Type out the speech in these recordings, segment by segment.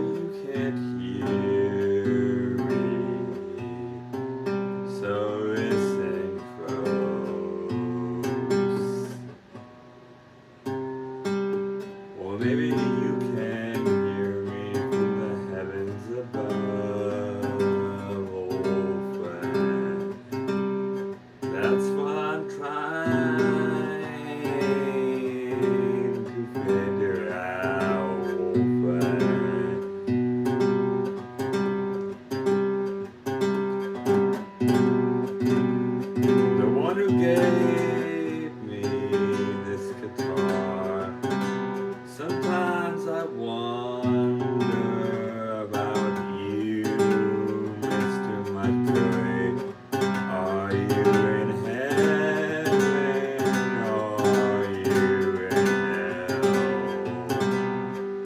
you can't hear me. So listen close. Or maybe you can hear me from the heavens above, old friend. That's what I'm trying to figure out, old friend. The one who gave me this guitar. Sometimes I wonder about you, Mr. Mercury. Are you in heaven or are you in hell?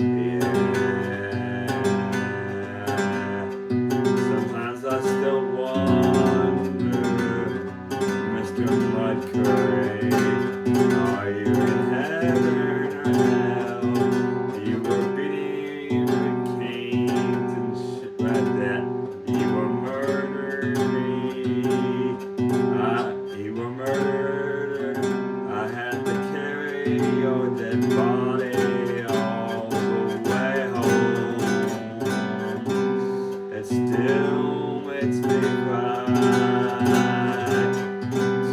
Yeah. Sometimes I still wonder, Mr. Mercury. Are you in heaven or hell? You were beating with canes and shit like that. You were murdering me. You were murdered. I had to carry your dead body all the way home. It still makes me cry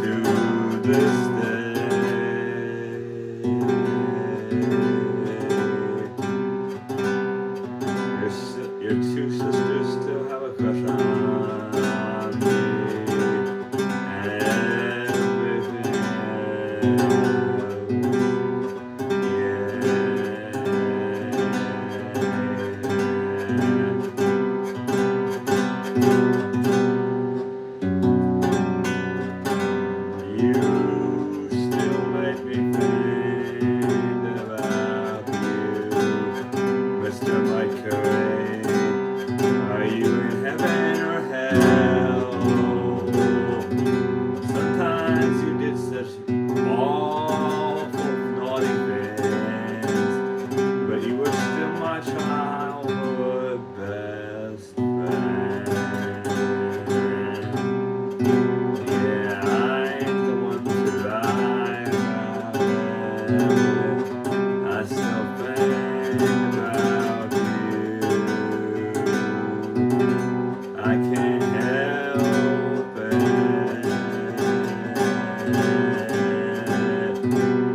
to this day. Your two sisters still have a crush on me and everything You still make me think about you, Mr. Mercury. Are you in heaven or hell? Sometimes you did such awful naughty things, but you were still my childhood best friend. Yeah, I ain't the one to lie about it. I still think about you. I can't help it.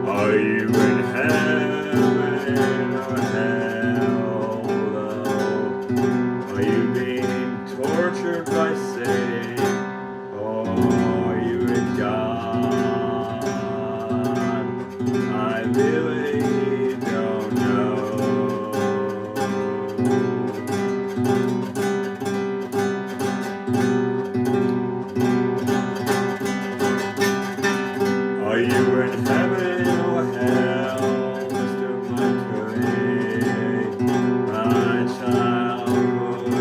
Are you in heaven or hell? Are you being tortured by Satan? Or are you in God? I really don't know. Are you in heaven or hell, Mr. Mercury? My childhood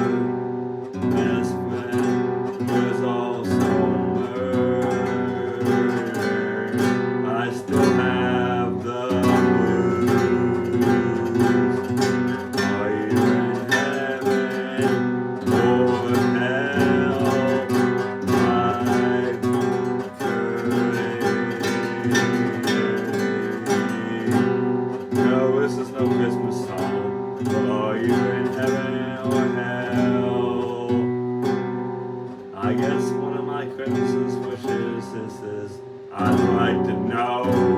best friend was also murdered. I still have the blues. Are you in heaven or hell, my No, this is no Christmas song. Are you in heaven or hell? I guess one of my Christmas wishes is I'd like to know.